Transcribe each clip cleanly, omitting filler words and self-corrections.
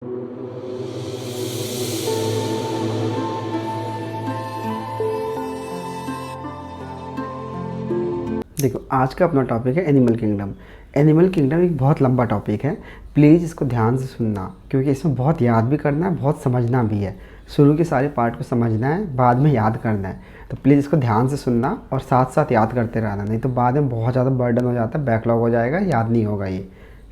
देखो, आज का अपना टॉपिक है एनिमल किंगडम। एनिमल किंगडम एक बहुत लंबा टॉपिक है। प्लीज़ इसको ध्यान से सुनना, क्योंकि इसमें बहुत याद भी करना है, बहुत समझना भी है। शुरू के सारे पार्ट को समझना है, बाद में याद करना है। तो प्लीज़ इसको ध्यान से सुनना और साथ साथ याद करते रहना, नहीं तो बाद में बहुत ज़्यादा बर्डन हो जाता है, बैकलॉग हो जाएगा, याद नहीं होगा ये।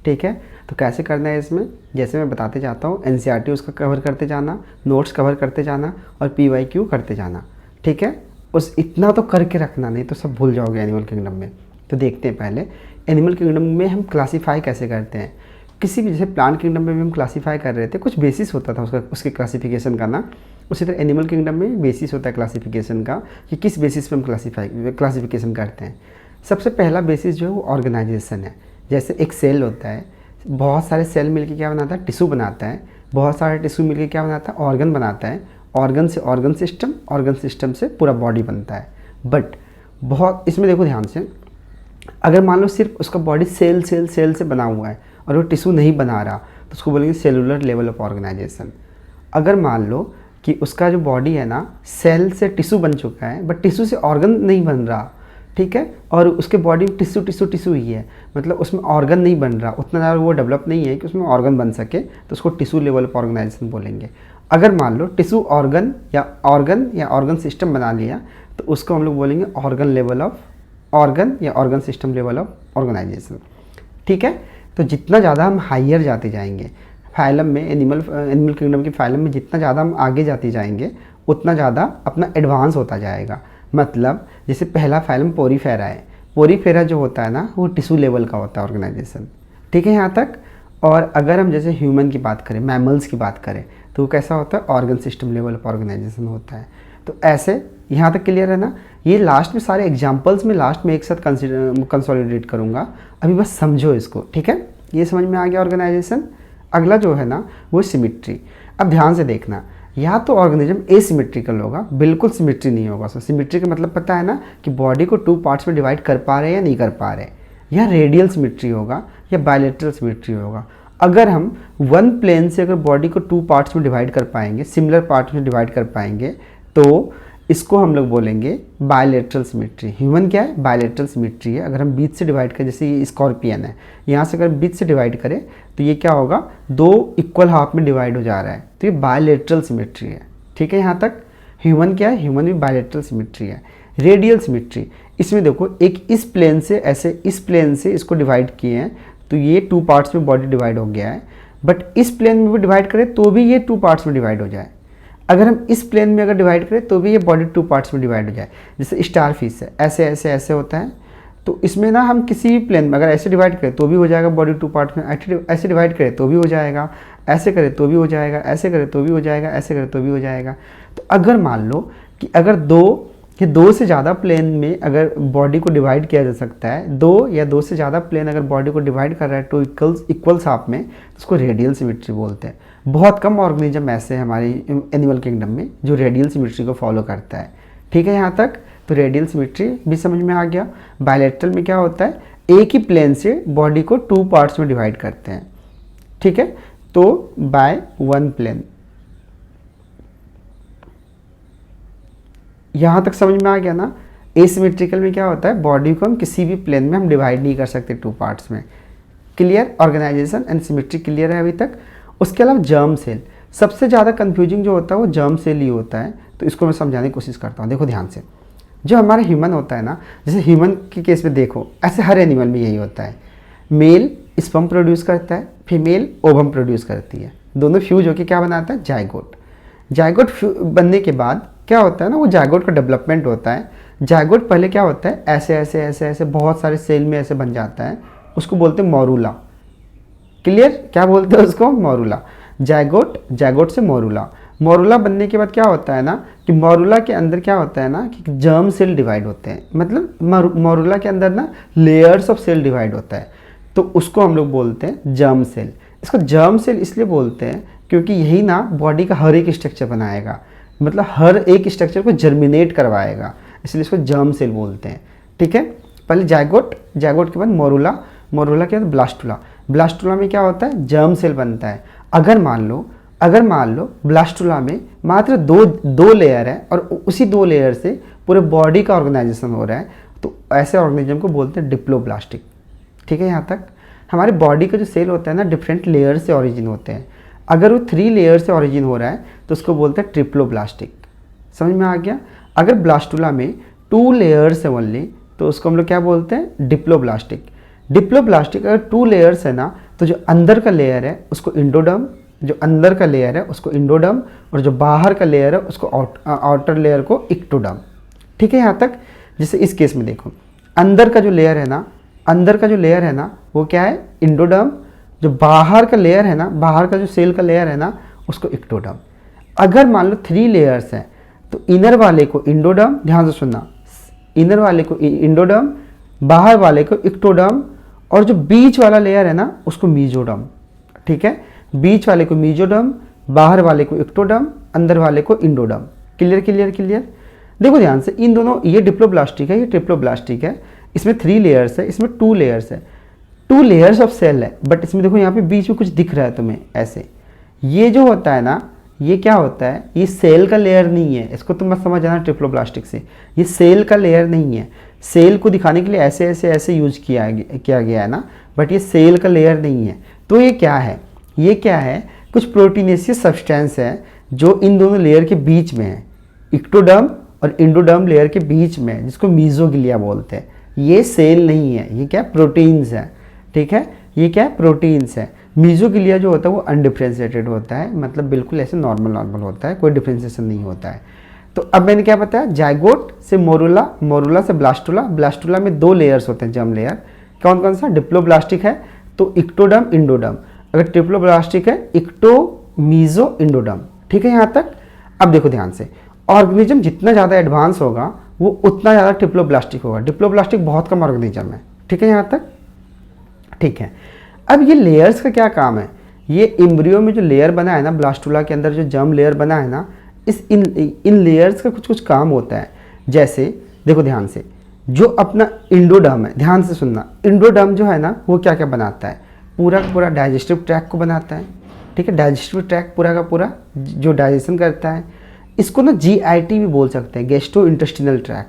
ठीक है, तो कैसे करना है इसमें, जैसे मैं बताते जाता हूँ। एनसीईआरटी उसका कवर करते जाना, नोट्स कवर करते जाना और पीवाईक्यू करते जाना। ठीक है, उस इतना तो करके रखना, नहीं तो सब भूल जाओगे एनिमल किंगडम में। तो देखते हैं पहले एनिमल किंगडम में हम क्लासीफाई कैसे करते हैं। किसी भी, जैसे प्लांट किंगडम में भी हम क्लासीफाई कर रहे थे, कुछ बेसिस होता था उसके क्लासिफिकेशन का ना। उसी तरह एनिमल किंगडम में बेसिस होता है क्लासिफिकेशन का, कि किस बेसिस पे हम क्लासिफिकेशन करते हैं। सबसे पहला बेसिस जो है वो ऑर्गेनाइजेशन है। जैसे एक सेल होता है, बहुत सारे सेल मिलकर क्या बनाता है, टिश्यू बनाता है। बहुत सारे टिश्यू मिलकर क्या बनाता है, ऑर्गन बनाता है। ऑर्गन से ऑर्गन सिस्टम, ऑर्गन सिस्टम से पूरा बॉडी बनता है। बट बहुत इसमें देखो ध्यान से, अगर मान लो सिर्फ उसका बॉडी सेल से बना हुआ है और वो टिश्यू नहीं बना रहा, तो उसको बोलेंगे सेलुलर लेवल ऑफ ऑर्गेनाइजेशन। अगर मान लो कि उसका जो बॉडी है ना, सेल से टिश्यू बन चुका है, बट टिश्यू से ऑर्गन नहीं बन रहा, ठीक है, और उसके बॉडी में टिश्यू ही है, मतलब उसमें ऑर्गन नहीं बन रहा, उतना ज़्यादा वो डेवलप नहीं है कि उसमें ऑर्गन बन सके, तो उसको टिश्यू लेवल ऑफ ऑर्गेनाइजेशन बोलेंगे। अगर मान लो टिश्यू ऑर्गन या ऑर्गन सिस्टम बना लिया, तो उसको हम लोग बोलेंगे ऑर्गन लेवल ऑफ ऑर्गन या organ system level of organisation. ठीक है, तो जितना ज़्यादा हम हाइयर जाते जाएंगे फाइलम में, एनिमल किंगडम के फाइलम में जितना ज़्यादा हम आगे जाते जाएंगे, उतना ज़्यादा अपना एडवांस होता जाएगा। मतलब जैसे पहला फाइलम पोरीफेरा है। पोरीफेरा जो होता है ना, वो टिश्यू लेवल का होता है ऑर्गेनाइजेशन। ठीक है यहाँ तक। और अगर हम जैसे ह्यूमन की बात करें, मैमल्स की बात करें, तो वो कैसा होता है, organ system level of organisation होता है। तो ऐसे यहाँ तक क्लियर है ना। ये लास्ट में सारे एग्जांपल्स में लास्ट में एक साथ कंसोलिडेट करूँगा, अभी बस समझो इसको। ठीक है, ये समझ में आ गया ऑर्गेनाइजेशन। अगला जो है ना वो सिमिट्री। अब ध्यान से देखना, या तो ऑर्गेनिज्म एसिमेट्रिकल होगा, बिल्कुल सिमिट्री नहीं होगा। सो सिमिट्री का मतलब पता है ना, कि बॉडी को 2 पार्ट्स में डिवाइड कर पा रहे हैं या नहीं कर पा रहे, या रेडियल सिमिट्री होगा या बायलेटरल सिमिट्री होगा। अगर हम वन प्लेन से अगर बॉडी को 2 पार्ट्स में डिवाइड कर पाएंगे, सिमिलर पार्ट्स में डिवाइड कर पाएंगे, तो इसको हम लोग बोलेंगे बायलेटरल सिमिट्री। ह्यूमन क्या है, बायलेटरल सिमिट्री है। अगर हम बीच से डिवाइड करें, जैसे ये स्कॉर्पियन है, यहाँ से अगर बीच से डिवाइड करें, तो ये क्या होगा, 2 इक्वल हाफ में डिवाइड हो जा रहा है, तो ये बायलेटरल सिमिट्री है। ठीक है, यहाँ तक। ह्यूमन क्या है, ह्यूमन भी बायलेटरल सिमिट्री है। रेडियल सिमिट्री, इसमें देखो एक इस प्लेन से ऐसे, इस प्लेन से इसको डिवाइड किए हैं, तो ये 2 पार्ट्स में बॉडी डिवाइड हो गया है। बट इस प्लेन में भी डिवाइड करें तो भी ये 2 पार्ट्स में डिवाइड हो जाए। अगर हम इस प्लेन में अगर डिवाइड करें तो भी ये बॉडी 2 पार्ट्स में डिवाइड हो जाए। जैसे स्टार फिश है, ऐसे ऐसे ऐसे होता है, तो इसमें ना हम किसी भी प्लेन में अगर ऐसे डिवाइड करें तो भी हो जाएगा बॉडी 2 पार्ट्स में, ऐसे डिवाइड करें तो भी हो जाएगा, ऐसे करें तो भी हो जाएगा, ऐसे करें तो भी हो जाएगा, ऐसे करें तो भी हो जाएगा। तो अगर मान लो कि अगर दो से ज़्यादा प्लेन में अगर बॉडी को डिवाइड किया जा सकता है, 2 या 2 से ज़्यादा प्लेन अगर बॉडी को डिवाइड कर रहा है 2 इक्वल्स हाफ में, तो उसको रेडियल सिमिट्री बोलते हैं। बहुत कम ऑर्गेनिज्म ऐसे हैं हमारी एनिमल किंगडम में जो रेडियल सिमिट्री को फॉलो करता है। ठीक है, यहाँ तक। तो रेडियल सिमिट्री भी समझ में आ गया। बायलेटरल में क्या होता है, एक ही प्लेन से बॉडी को 2 पार्ट्स में डिवाइड करते हैं। ठीक है, तो बाय 1 प्लेन। यहाँ तक समझ में आ गया ना। एसिमेट्रिकल में क्या होता है, बॉडी को हम किसी भी प्लेन में हम डिवाइड नहीं कर सकते 2 पार्ट्स में। Clear, organisation and symmetry clear है अभी तक। उसके अलावा जर्म सेल, सबसे ज़्यादा कंफ्यूजिंग जो होता है वो जर्म सेल ही होता है। तो इसको मैं समझाने की कोशिश करता हूँ। देखो ध्यान से, जो हमारा ह्यूमन होता है ना, जैसे ह्यूमन के केस में देखो, ऐसे हर एनिमल में यही होता है। मेल स्पर्म प्रोड्यूस करता है, फीमेल ओवम प्रोड्यूस करती है, दोनों फ्यूज होकर क्या बनाता है, जायगोट। जायगोट बनने के बाद क्या होता है ना, वो जायगोट का डेवलपमेंट होता है। जायगोट पहले क्या होता है, ऐसे ऐसे ऐसे ऐसे बहुत सारे सेल में ऐसे बन जाता है, उसको बोलते हैं मोरूला। क्लियर, क्या बोलते हैं उसको, मोरूला। जायगोट से मोरूला बनने के बाद क्या होता है ना, कि मोरूला के अंदर क्या होता है ना, कि जर्म सेल डिवाइड होते हैं। मतलब मोरूला के अंदर ना लेयर्स ऑफ सेल डिवाइड होता है, तो उसको हम लोग बोलते हैं जर्म सेल। इसको जर्म सेल इसलिए बोलते हैं क्योंकि यही ना बॉडी का हर एक स्ट्रक्चर बनाएगा, मतलब हर एक स्ट्रक्चर को जर्मिनेट करवाएगा, इसलिए इसको जर्म सेल बोलते हैं। ठीक है, पहले जायगोट के बाद मोरूला के बाद ब्लास्टुला में क्या होता है, जर्म सेल बनता है। अगर मान लो ब्लास्टुला में मात्र दो लेयर है और उसी 2 लेयर से पूरे बॉडी का ऑर्गेनाइजेशन हो रहा है, तो ऐसे ऑर्गेनिज्म को बोलते हैं डिप्लोब्लास्टिक। ठीक है, यहाँ तक हमारे बॉडी का जो सेल होता है ना, डिफरेंट लेयर से ओरिजिन होते हैं। अगर वो 3 लेयर से ओरिजिन हो रहा है तो उसको बोलते हैं ट्रिप्लोब्लास्टिक। समझ में आ गया? अगर ब्लास्टुला में 2 लेयर्स है ओनली तो उसको हम लोग क्या बोलते हैं? डिप्लोब्लास्टिक। डिप्लोब्लास्टिक अगर 2 लेयर्स है ना, तो जो अंदर का लेयर है उसको इंडोडर्म, जो अंदर का लेयर है उसको इंडोडर्म, और जो बाहर का लेयर है उसको आउटर लेयर को इक्टोडर्म। ठीक है, यहाँ तक। जैसे इस केस में देखो, अंदर का जो लेयर है ना वो क्या है? इंडोडर्म। जो बाहर का लेयर है ना, बाहर का जो सेल का लेयर है ना, उसको इक्टोडर्म। अगर मान लो 3 लेयर्स हैं तो इनर वाले को इंडोडर्म, ध्यान से सुनना, इनर वाले को इंडोडर्म, बाहर वाले को इक्टोडर्म, और जो बीच वाला लेयर है ना उसको मीजोडर्म। ठीक है, बीच वाले को मीजोडर्म, बाहर वाले को इक्टोडर्म, अंदर वाले को इंडोडर्म। Clear clear clear. देखो ध्यान से, इन दोनों, ये डिप्लोब्लास्टिक है, ये ट्रिप्लोब्लास्टिक है। इसमें 3 लेयर्स है, इसमें 2 लेयर्स है, 2 लेयर्स ऑफ सेल है। बट इसमें देखो यहाँ पे बीच में कुछ दिख रहा है तुम्हें ऐसे। ये जो होता है ना, ये क्या होता है? ये सेल का लेयर नहीं है, इसको तुम मत समझ जाना ट्रिप्लोब्लास्टिक से। ये सेल का लेयर नहीं है। सेल को दिखाने के लिए ऐसे यूज किया गया है ना, बट ये सेल का लेयर नहीं है। तो ये क्या है? ये क्या है? कुछ प्रोटीनेशियस सब्सटेंस है जो इन दोनों लेयर के बीच में है, इक्टोडर्म और इंडोडर्म लेयर के बीच में, जिसको मीजोगिलिया बोलते हैं। ये सेल नहीं है, ये क्या? प्रोटीन्स है। ठीक है, ये क्या? प्रोटीन्स है। मीजोगिलिया जो होता है वो अनडिफ्रेंशिएटेड होता है, मतलब बिल्कुल ऐसे नॉर्मल होता है, कोई डिफ्रेंशिएशन नहीं होता है। तो अब मैंने क्या बताया? जाइगोट से मोरुला, मोरुला से ब्लास्टुला। ब्लास्टुला में 2 लेयर्स होते हैं, जर्म लेयर। कौन कौन सा? डिप्लोब्लास्टिक है तो इक्टोडर्म, इंडोडर्म। अगर ट्रिप्लोब्लास्टिक है, इक्टो, मीजो, इंडोडर्म। ठीक है, यहाँ तक। अब देखो ध्यान से, ऑर्गेनिज्म जितना ज़्यादा एडवांस होगा वो उतना ज़्यादा ट्रिप्लोब्लास्टिक होगा। डिप्लोब्लास्टिक बहुत कम ऑर्गेनिज्म है। ठीक है, यहाँ तक। ठीक है, अब ये लेयर्स का क्या काम है? ये एम्ब्रियो में जो लेयर बना है ना, ब्लास्टुला के अंदर जो जर्म लेयर बना है ना, इन लेयर्स का कुछ काम होता है। जैसे देखो ध्यान से, जो अपना इंडोडर्म है, ध्यान से सुनना, इंडोडर्म जो है ना वो क्या क्या बनाता है? पूरा का पूरा डाइजेस्टिव ट्रैक को बनाता है। ठीक है, डाइजेस्टिव ट्रैक पूरा का पूरा जो डाइजेशन करता है, इसको ना GIT भी बोल सकते हैं, गैस्ट्रो इंटेस्टिनल ट्रैक।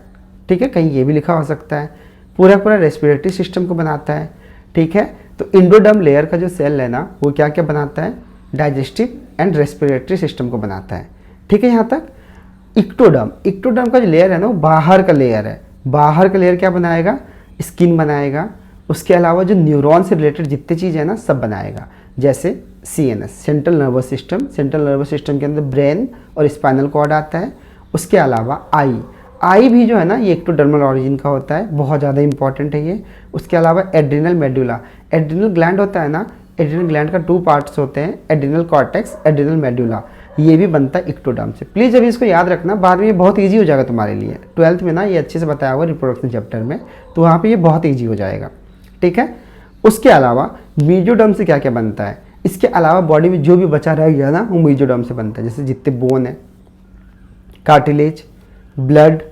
ठीक है, कहीं ये भी लिखा हो सकता है। पूरा पूरा रेस्पिरेटरी सिस्टम को बनाता है। ठीक है, तो इंडोडर्म लेयर का जो सेल है ना वो क्या क्या बनाता है? डाइजेस्टिव एंड रेस्पिरेटरी सिस्टम को बनाता है। ठीक है, यहाँ तक। इक्टोडर्म का जो लेयर है ना वो बाहर का लेयर है। बाहर का लेयर क्या बनाएगा? स्किन बनाएगा। उसके अलावा जो न्यूरॉन से रिलेटेड जितनी चीज़ है ना सब बनाएगा। जैसे CNS, central nervous system. Central nervous system के अंदर ब्रेन और स्पाइनल कॉर्ड आता है। उसके अलावा आई भी जो है ना ये एक्टोडर्मल ऑरिजिन का होता है, बहुत ज़्यादा इंपॉर्टेंट है ये। उसके अलावा एड्रिनल मेडुला, एड्रिनल ग्लैंड होता है ना, एड्रिनल ग्लैंड का 2 पार्ट्स होते हैं, एड्रिनल कॉर्टेक्स, एड्रिनल मेडुला। ये भी बनता है इक्टोडर्म से। प्लीज़ अभी इसको याद रखना, बाद में ये बहुत ईजी हो जाएगा तुम्हारे लिए। 12th में ना ये अच्छे से बताया हुआ रिप्रोडक्शन चैप्टर में, तो वहाँ पर ये बहुत ईजी हो जाएगा। ठीक है, उसके अलावा मीजोडर्म से क्या क्या बनता है? इसके अलावा बॉडी में जो भी बचा रह गया ना वो मीजोडर्म से बनता है। जैसे जितने बोन है, कार्टिलेज, ब्लड,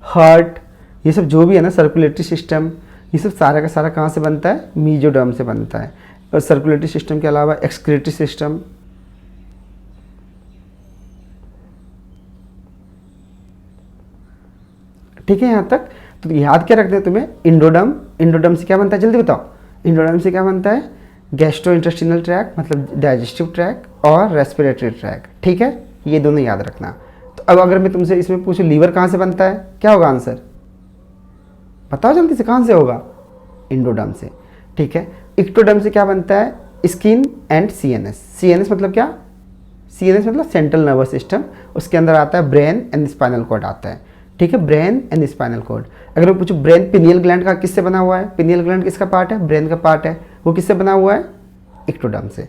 हार्ट, ये सब जो भी है ना, सर्कुलेटरी सिस्टम, ये सब सारा का सारा कहाँ से बनता है? मीजोडर्म से बनता है। और सर्कुलेटरी सिस्टम के अलावा एक्सक्रीटरी सिस्टम, ठीक है, यहाँ तक। तो याद क्या रखते हैं तुम्हें? इंडोडर्म से क्या बनता है? जल्दी बताओ। इंडोडर्म से क्या बनता है? गैस्ट्रो इंटेस्टिनल ट्रैक, मतलब डाइजेस्टिव ट्रैक, और रेस्पिरेटरी ट्रैक। ठीक है, ये दोनों याद रखना। तो अब अगर मैं तुमसे इसमें पूछूं लीवर कहाँ से बनता है, क्या होगा आंसर? बताओ जल्दी से, कहाँ से होगा? इंडोडर्म से। ठीक है, इक्टोडर्म से क्या बनता है? स्किन एंड CNS मतलब क्या? CNS मतलब सेंट्रल नर्वस सिस्टम। उसके अंदर आता है ब्रेन एंड स्पाइनल कॉर्ड आता है। ठीक है, ब्रेन एंड स्पाइनल कॉर्ड। अगर मैं पूछूं ब्रेन पिनियल ग्लैंड का किससे बना हुआ है? पिनियल ग्लैंड किसका पार्ट है? ब्रेन का पार्ट है। वो किससे बना हुआ है? इक्टोडर्म से।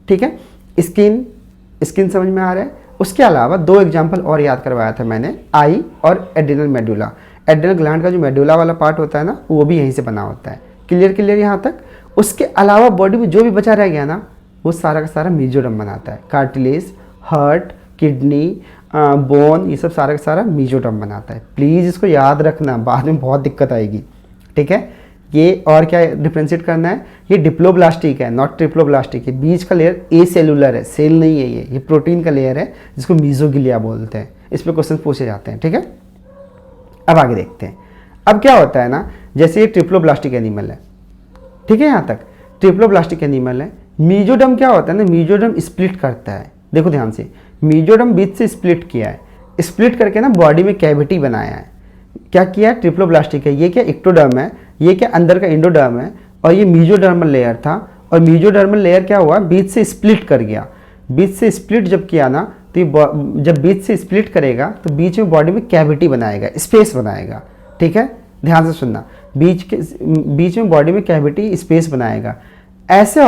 ठीक है, स्किन समझ में आ रहा है। उसके अलावा 2 एग्जाम्पल और याद करवाया था मैंने, आई और एड्रिनल मेडुला। एड्रिनल ग्लैंड का जो मेडुला वाला पार्ट होता है ना वो भी यहीं से बना होता है। क्लियर यहाँ तक। उसके अलावा बॉडी में जो भी बचा रह गया ना वो सारा का सारा मीजोडर्म बनाता है। कार्टिलेज, हार्ट, किडनी, बोन, ये सब सारा का सारा मीजोडर्म बनाता है। प्लीज़ इसको याद रखना, बाद में बहुत दिक्कत आएगी। ठीक है, ये और क्या डिफ्रेंशिएट करना है, ये डिप्लोब्लास्टिक है नॉट ट्रिप्लोब्लास्टिक है। बीच का लेयर ए सेलुलर है, सेल नहीं है, ये प्रोटीन का लेयर है जिसको मीजोगिलिया बोलते हैं। इस पर क्वेश्चन पूछे जाते हैं, ठीक है। अब आगे देखते हैं। अब क्या होता है ना, जैसे ये ट्रिप्लोब्लास्टिक एनिमल है, ठीक है, यहाँ तक ट्रिप्लोब्लास्टिक एनिमल है। मीजोडर्म क्या होता है ना, मीजोडर्म स्प्लिट करता है, देखो ध्यान से, मीजोडर्म बीच से स्प्लिट किया है, स्प्लिट करके ना बॉडी में कैविटी बनाया है। क्या किया है, ट्रिप्लोब्लास्टिक है, ये क्या इक्टोडर्म है, ये क्या अंदर का इंडोडर्म है, और ये मीजोडर्मल लेयर था। और मीजोडर्मल लेयर क्या हुआ, बीच से स्प्लिट कर गया। बीच से स्प्लिट जब किया ना, तो ये जब बीच से स्प्लिट करेगा तो बीच में बॉडी में कैविटी बनाएगा, स्पेस बनाएगा, ठीक है, ध्यान से सुनना, बीच में बॉडी में कैविटी स्पेस बनाएगा। ऐसे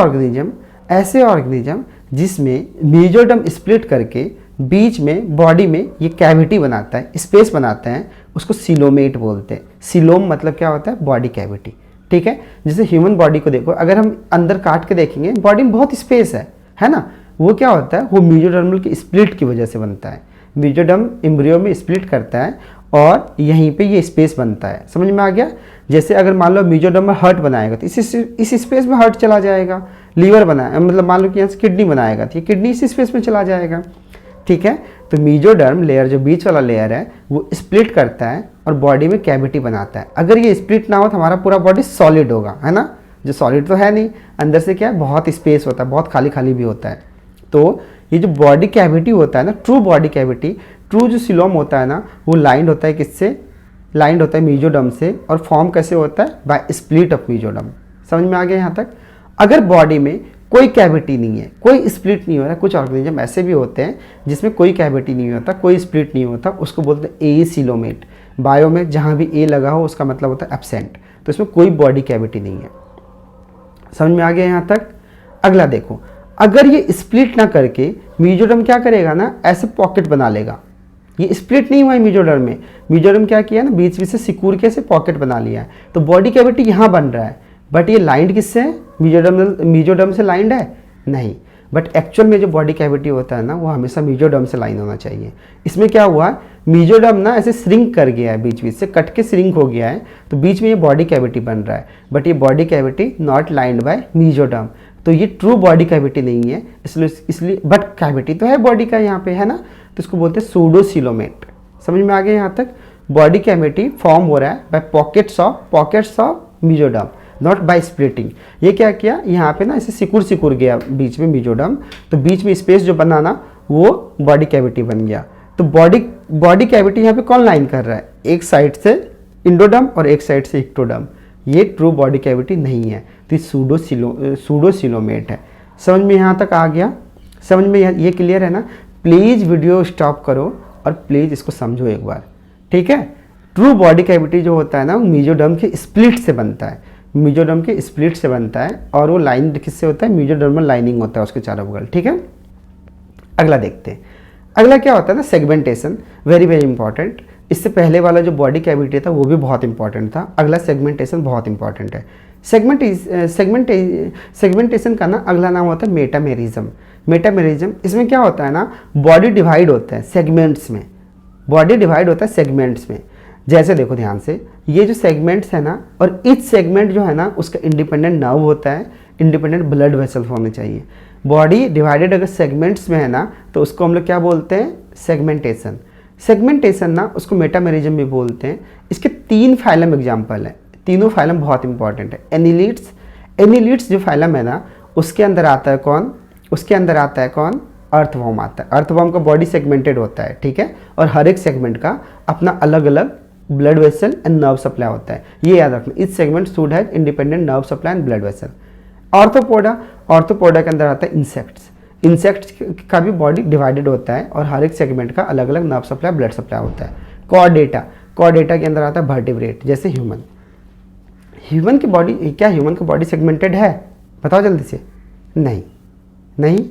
ऑर्गेनिज्म जिसमें मीजोडर्म स्प्लिट करके बीच में बॉडी में ये कैविटी बनाता है, स्पेस बनाता है, उसको सिलोमेट बोलते हैं। सिलोम मतलब क्या होता है, बॉडी कैविटी, ठीक है। जैसे ह्यूमन बॉडी को देखो, अगर हम अंदर काट के देखेंगे, बॉडी में बहुत स्पेस है ना, वो क्या होता है, वो मीजोडर्मल की स्प्लिट की वजह से बनता है। मीजोडर्म एम्ब्रियो में स्प्लिट करता है और यहीं पे ये स्पेस बनता है, समझ में आ गया। जैसे अगर मान लो मीजोडर्म में हार्ट बनाएगा तो इस स्पेस में हार्ट चला जाएगा। लीवर बनाया, मतलब मान लो कि यहाँ से किडनी बनाएगा तो ये किडनी इस स्पेस में चला जाएगा, ठीक है। तो मीजोडर्म लेयर जो बीच वाला लेयर है वो स्प्लिट करता है और बॉडी में कैविटी बनाता है। अगर ये स्प्लिट ना हो तो हमारा पूरा बॉडी सॉलिड होगा, है ना, जो सॉलिड तो है नहीं, अंदर से क्या है, बहुत स्पेस होता है, बहुत खाली खाली भी होता है। तो ये जो बॉडी कैविटी होता है ना, ट्रू बॉडी कैविटी, ट्रू जो सिलोम होता है ना, वो लाइंड होता है किससे, लाइंड होता है मीजोडर्म से। और फॉर्म कैसे होता है, बाय स्प्लिट ऑफ मीजोडर्म। समझ में आ गया यहाँ तक। अगर बॉडी में कोई कैविटी नहीं है, कोई स्प्लिट नहीं हो रहा, कुछ ऑर्गेनिज्म ऐसे भी होते हैं जिसमें कोई कैविटी नहीं होता, कोई स्प्लिट नहीं होता, उसको बोलते हैं एसिलोमेट। बायो में जहाँ भी ए लगा हो उसका मतलब होता है एब्सेंट, तो इसमें कोई बॉडी कैविटी नहीं है। समझ में आ गया यहाँ तक। अगला देखो, अगर ये स्प्लिट ना करके मीजोडर्म क्या करेगा ना, ऐसे पॉकेट बना लेगा। ये स्प्लिट नहीं हुआ है मीजोडर्म में, मीजोडर्म क्या किया ना, बीच बीच से सिकुड़ के ऐसे पॉकेट बना लिया है, तो बॉडी कैविटी यहाँ बन रहा है। बट ये लाइंड किससे है, मीजोडर्म से लाइंड है नहीं, बट एक्चुअल में जो बॉडी कैविटी होता है ना, वो हमेशा मीजोडर्म से लाइन होना चाहिए। इसमें क्या हुआ, मीजोडर्म ना ऐसे श्रिंक कर गया है, बीच बीच से कट के श्रिंक हो गया है, तो बीच में ये बॉडी कैविटी बन रहा है, बट ये body cavity not lined by mesoderm, तो ये ट्रू बॉडी कैविटी नहीं है। इसलिए बट कैविटी तो है बॉडी का यहाँ पे, है ना, तो इसको बोलते हैं सूडोसिलोमेट। समझ में आ गया यहाँ तक। बॉडी कैविटी फॉर्म हो रहा है by pockets of mesoderm, not by splitting. ये क्या किया, यहाँ पे ना ऐसे सिकुड़ गया बीच में मीजोडर्म, तो बीच में स्पेस जो बना ना, वो बॉडी कैविटी बन गया। तो बॉडी कैविटी यहाँ पे कौन लाइन कर रहा है, एक साइड से इंडोडर्म और एक साइड से इक्टोडर्म। ये ट्रू बॉडी कैविटी नहीं है, तो सूडोसिलोमेट है। समझ में यहाँ तक आ गया, समझ में ये क्लियर है ना। प्लीज़ वीडियो स्टॉप करो और प्लीज़ इसको समझो एक बार, ठीक है। ट्रू बॉडी कैविटी जो होता है ना, वो मीजोडर्म के स्प्लिट से बनता है, मीजोडर्म के स्प्लिट से बनता है, और वो लाइन किससे होता है, मीजोडर्मल लाइनिंग होता है उसके चारों बगल, ठीक है। अगला देखते हैं। अगला क्या होता है ना, सेगमेंटेशन, वेरी वेरी इंपॉर्टेंट। इससे पहले वाला जो बॉडी कैविटी था वो भी बहुत इंपॉर्टेंट था, अगला सेगमेंटेशन बहुत इंपॉर्टेंट है। सेगमेंटेशन का ना अगला नाम होता है मेटामेरिज्म। मेटामेरिज्म, इसमें क्या होता है ना, बॉडी डिवाइड होता है सेगमेंट्स में, बॉडी डिवाइड होता है सेगमेंट्स में। जैसे देखो ध्यान से, ये जो सेगमेंट्स है ना, और ईच सेगमेंट जो है ना उसका इंडिपेंडेंट नर्व होता है, इंडिपेंडेंट ब्लड वेसल होने चाहिए। बॉडी डिवाइडेड अगर सेगमेंट्स में है ना, तो उसको हम लोग क्या बोलते हैं, सेगमेंटेशन। सेगमेंटेशन ना उसको मेटामेरिज्म भी बोलते हैं। इसके 3 फाइलम एग्जाम्पल है, तीनों फाइलम बहुत इंपॉर्टेंट है। एनिलिड्स जो फाइलम है ना, उसके अंदर आता है कौन, अर्थवॉर्म आता है। अर्थवॉर्म का बॉडी सेगमेंटेड होता है, ठीक है, और हर एक सेगमेंट का अपना अलग अलग blood vessel and nerve supply होता है, ये याद रखना। इस segment should have independent nerve supply and blood vessel. Arthropoda के अंदर आता है इंसेक्ट्स का भी बॉडी डिवाइडेड होता है, और हर एक सेगमेंट का अलग अलग नर्व सप्लाई ब्लड सप्लाई होता है। कॉर्डेटा के अंदर आता है वर्टिब्रेट, जैसे ह्यूमन की बॉडी, क्या ह्यूमन की बॉडी सेगमेंटेड है, बताओ जल्दी से। नहीं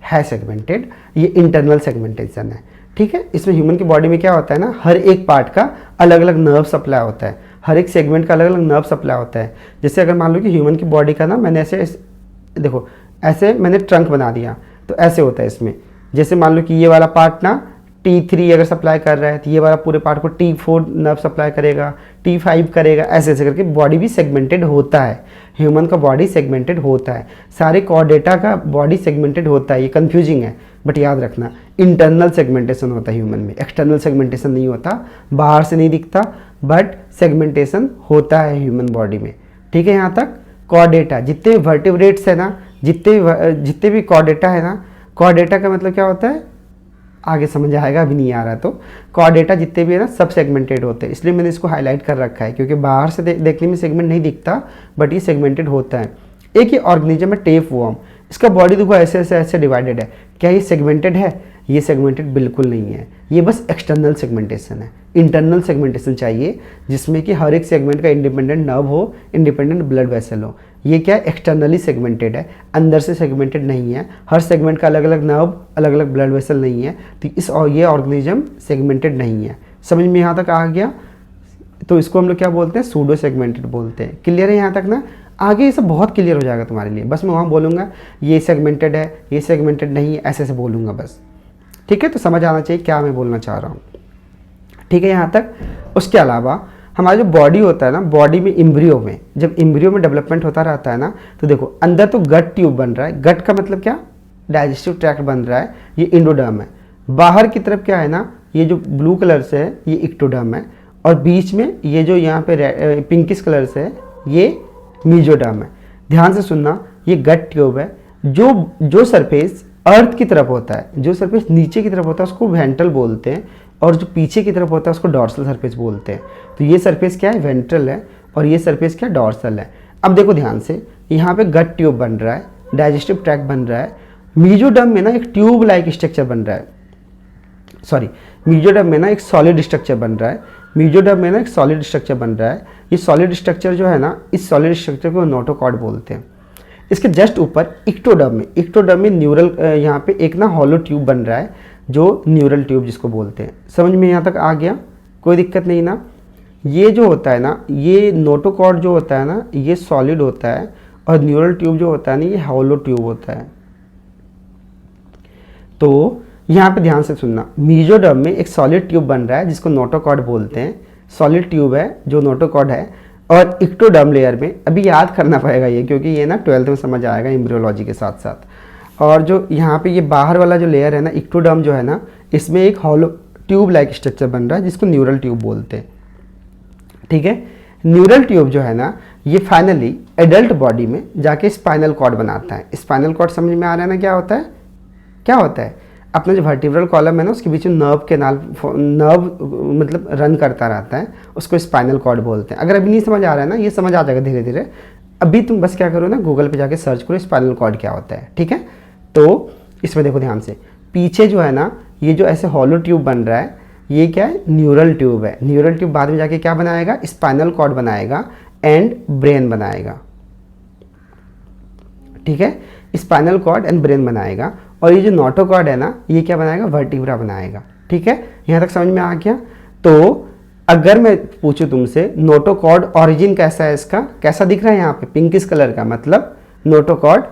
है सेगमेंटेड, ये इंटरनल सेगमेंटेशन है, ठीक है। इसमें ह्यूमन की बॉडी में क्या होता है ना, हर एक पार्ट का अलग अलग नर्व सप्लाई होता है, हर एक सेगमेंट का अलग अलग नर्व सप्लाई होता है। जैसे अगर मान लो कि ह्यूमन की बॉडी का ना, मैंने ऐसे देखो, ऐसे मैंने ट्रंक बना दिया, तो ऐसे होता है इसमें। जैसे मान लो कि ये वाला पार्ट ना T3 अगर सप्लाई कर रहा है तो ये वाला पूरे पार्ट को T4 नर्व सप्लाई करेगा, T5 करेगा, ऐसे ऐसे करके बॉडी भी सेगमेंटेड होता है। ह्यूमन का बॉडी सेगमेंटेड होता है, सारे कॉर्डेटा का बॉडी सेगमेंटेड होता है। ये कंफ्यूजिंग है बट याद रखना, इंटरनल सेगमेंटेशन होता है ह्यूमन में, एक्सटर्नल सेगमेंटेशन नहीं होता, बाहर से नहीं दिखता बट सेगमेंटेशन होता है ह्यूमन बॉडी में। ठीक है, यहाँ तक कॉर्डेटा, जितने वर्टिब्रेट्स है ना, जितने भी कॉर्डेटा है ना, कॉर्डेटा का मतलब क्या होता है आगे समझ आएगा, अभी नहीं आ रहा तो। कॉर्डेटा जितने भी है ना सब सेगमेंटेड होते हैं, इसलिए मैंने इसको हाईलाइट कर रखा है क्योंकि बाहर से देखने में सेगमेंट नहीं दिखता बट ये सेगमेंटेड होता है। एक ही ऑर्गेनिज्म है टेप वर्म, इसका बॉडी देखो ऐसे ऐसे ऐसे डिवाइडेड है, क्या ये सेगमेंटेड है? ये सेगमेंटेड बिल्कुल नहीं है, ये बस एक्सटर्नल सेगमेंटेशन है। इंटरनल सेगमेंटेशन चाहिए जिसमें कि हर एक सेगमेंट का इंडिपेंडेंट नर्व हो, इंडिपेंडेंट ब्लड वेसल हो। ये क्या है, एक्सटर्नली सेगमेंटेड है, अंदर से सेगमेंटेड नहीं है। हर सेगमेंट का अलग अलग नर्व, अलग अलग ब्लड वेसल नहीं है, तो ये ऑर्गेनिज्म सेगमेंटेड नहीं है। समझ में यहाँ तक आ गया? तो इसको हम लोग क्या बोलते हैं, सूडो सेगमेंटेड बोलते हैं। क्लियर है यहाँ तक ना? आगे ये सब बहुत क्लियर हो जाएगा तुम्हारे लिए, बस मैं वहाँ बोलूँगा ये सेगमेंटेड है, ये सेगमेंटेड नहीं है, ऐसे ऐसे बोलूँगा बस। ठीक है, तो समझ आना चाहिए क्या मैं बोलना चाह रहा हूँ। ठीक है यहाँ तक। उसके अलावा हमारा जो बॉडी होता है ना, बॉडी में इम्ब्रियो में, जब इम्ब्रियो में डेवलपमेंट होता रहता है ना, तो देखो अंदर तो गट ट्यूब बन रहा है, गट का मतलब क्या, डाइजेस्टिव ट्रैक्ट बन रहा है, ये इंडोडर्म है। बाहर की तरफ क्या है ना, ये जो ब्लू कलर से है ये इक्टोडर्म है, और बीच में ये जो यहाँ पे पिंकिश कलर से है ये मीजोडर्म है। ध्यान से सुनना, ये गट ट्यूब है। जो सरफेस अर्थ की तरफ होता है, जो सरफेस नीचे की तरफ होता है उसको वेंट्रल बोलते हैं, और जो पीछे की तरफ होता है उसको डॉर्सल सरफेस बोलते हैं। तो ये सरफेस क्या है, वेंट्रल है, और ये सरफेस क्या, डॉर्सल है। अब देखो ध्यान से, यहाँ पे गट ट्यूब बन रहा है, डाइजेस्टिव ट्रैक्ट बन रहा है। मीजोडर्म में ना एक ट्यूब लाइक स्ट्रक्चर बन रहा है, सॉरी मीजोडर्म में ना एक सॉलिड स्ट्रक्चर बन रहा है। मीजोडर्म में ना एक सॉलिड स्ट्रक्चर बन रहा है। ये सॉलिड स्ट्रक्चर जो है ना, इस सॉलिड स्ट्रक्चर को नोटोकॉर्ड बोलते हैं। इसके जस्ट ऊपर इक्टोडर्म में न्यूरल, यहाँ पे एक ना हॉलो ट्यूब बन रहा है जो न्यूरल ट्यूब जिसको बोलते हैं। समझ में यहाँ तक आ गया? कोई दिक्कत नहीं ना? ये जो होता है ना, ये नोटोकॉर्ड जो होता है ना, ये सॉलिड होता है, और न्यूरल ट्यूब जो होता है ना, ये हॉलो ट्यूब होता है। तो यहाँ पे ध्यान से सुनना, मीजोडर्म में एक सॉलिड ट्यूब बन रहा है जिसको नोटोकॉर्ड बोलते हैं, सॉलिड ट्यूब है जो नोटोकॉर्ड है। और इक्टोडर्म लेयर में, अभी याद करना पड़ेगा ये क्योंकि ये ना 12th में समझ आएगा एम्ब्रियोलॉजी के साथ साथ। और जो यहाँ पे ये बाहर वाला जो लेयर है ना, इक्टोडर्म जो है ना, इसमें एक हॉलो ट्यूब लाइक स्ट्रक्चर बन रहा है जिसको न्यूरल ट्यूब बोलते हैं। ठीक है, न्यूरल ट्यूब जो है ना, ये फाइनली एडल्ट बॉडी में जाके स्पाइनल कॉर्ड बनाता है। स्पाइनल कॉर्ड समझ में आ रहा है ना, क्या होता है? क्या होता है, अपना जो वर्टिब्रल कॉलम है ना, उसके बीच में नर्व मतलब रन करता रहता है, उसको स्पाइनल कॉर्ड बोलते हैं। अगर अभी नहीं समझ आ रहा है ना, ये समझ आ जाएगा धीरे धीरे। अभी तुम बस क्या करो ना, गूगल पे जाके सर्च करो स्पाइनल कॉर्ड क्या होता है। ठीक है, तो इसमें देखो ध्यान से, पीछे जो है ना, ये जो ऐसे हॉलो ट्यूब बन रहा है, ये क्या है, न्यूरल ट्यूब है। न्यूरल ट्यूब बाद में जाके क्या बनाएगा, स्पाइनल कॉर्ड बनाएगा एंड ब्रेन बनाएगा। ठीक है, स्पाइनल कॉर्ड एंड ब्रेन बनाएगा। और ये जो नोटोकॉर्ड है ना, ये क्या बनाएगा, वर्टिब्रा बनाएगा। ठीक है, यहाँ तक समझ में आ गया? तो अगर मैं पूछूं तुमसे, नोटोकॉर्ड ऑरिजिन कैसा है इसका, कैसा दिख रहा है यहाँ पे, पिंकिश कलर का, मतलब notochord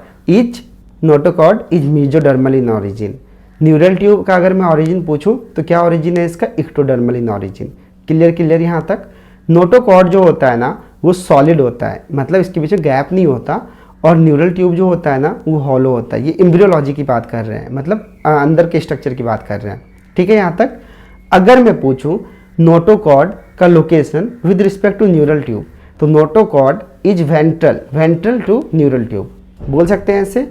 is mesodermal in origin. Neural tube का अगर मैं ऑरिजिन पूछूं तो क्या ऑरिजिन है इसका, इक्टोडर्मल इन ऑरिजिन। क्लियर यहाँ तक? नोटोकॉर्ड जो होता है ना, वो सॉलिड होता है, मतलब इसके पीछे गैप नहीं होता, और न्यूरल ट्यूब जो होता है ना, वो हॉलो होता है। ये एम्ब्रियोलॉजी की बात कर रहे हैं, मतलब अंदर के स्ट्रक्चर की बात कर रहे हैं। ठीक है यहाँ तक? अगर मैं पूछूं नोटोकॉर्ड का location with respect to neural tube, तो notochord is ventral to neural tube बोल सकते हैं ऐसे।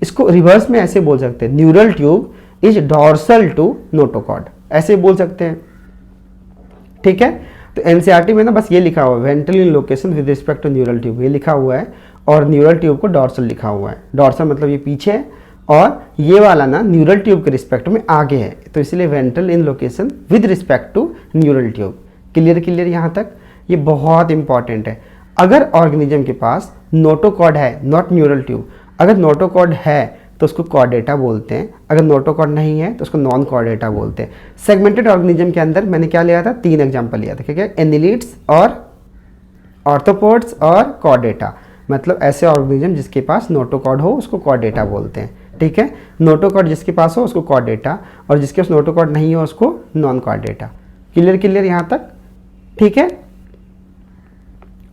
इसको रिवर्स में ऐसे बोल सकते हैं, neural tube is dorsal to notochord, ऐसे बोल सकते हैं। ठीक है, तो एनसीईआरटी में ना बस ये लिखा हुआ है, ventral in location with respect to neural tube, ये लिखा हुआ है, और न्यूरल ट्यूब को डॉर्सल लिखा हुआ है। डॉर्सल मतलब ये पीछे है, और ये वाला ना न्यूरल ट्यूब के रिस्पेक्ट में आगे है, तो इसलिए ventral in location with respect to neural tube. Clear यहाँ तक? ये बहुत इंपॉर्टेंट है। अगर ऑर्गेनिज्म के पास नोटोकॉर्ड है, नॉट न्यूरल ट्यूब, अगर नोटोकॉर्ड है तो उसको कॉर्डेटा बोलते हैं, अगर नोटोकॉर्ड नहीं है तो उसको नॉन कॉर्डेटा बोलते हैं। सेगमेंटेड ऑर्गेनिज्म के अंदर मैंने क्या लिया था, 3 एग्जाम्पल लिया था, क्या, एनिलिड्स और ऑर्थोपोड्स और कॉर्डेटा, मतलब ऐसे ऑर्गेनिज्म जिसके पास नोटोकॉर्ड हो उसको कॉर्डेटा बोलते हैं। ठीक है। नोटोकॉर्ड जिसके पास हो उसको कॉर्डेटा, और जिसके पास नोटोकॉर्ड नहीं हो उसको नॉन कॉर्डेटा। क्लियर यहाँ तक, ठीक है।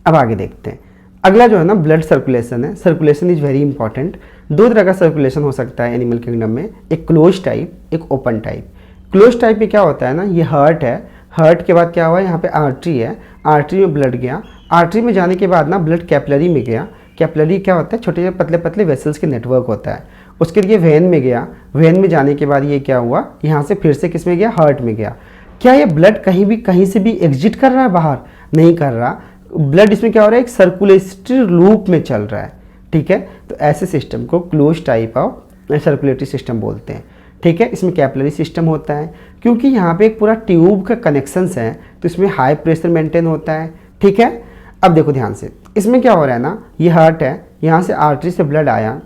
अब आगे देखते हैं। अगला जो है ना ब्लड सर्कुलेशन है। Circulation is very important. दो तरह का सर्कुलेशन हो सकता है एनिमल किंगडम में, एक क्लोज टाइप, एक ओपन टाइप। क्लोज टाइप में क्या होता है ना, ये हार्ट है, हार्ट के बाद क्या हुआ, यहाँ पे आर्टरी है, आर्टरी में ब्लड गया, आर्टरी में जाने के बाद ना ब्लड कैपिलरी में गया। कैपिलरी क्या होता है, छोटे छोटे पतले पतले वेसल्स के नेटवर्क होता है। उसके लिए वेन में गया, वेन में जाने के बाद ये क्या हुआ, यहाँ से फिर से किस में गया, हार्ट में गया। क्या ये ब्लड कहीं से भी एग्जिट कर रहा है बाहर? नहीं कर रहा। ब्लड इसमें क्या हो रहा है, एक सर्कुलेटरी लूप में चल रहा है, ठीक है। तो ऐसे सिस्टम को close type of circulatory system बोलते हैं, ठीक है। इसमें कैपिलरी सिस्टम होता है, क्योंकि यहाँ पे एक पूरा ट्यूब का कनेक्शंस है, तो इसमें हाई प्रेशर मेंटेन होता है, ठीक है। अब देखो ध्यान से, इसमें क्या हो रहा है ना, ये हार्ट है, यहाँ से आर्टरी से ब्लड आया,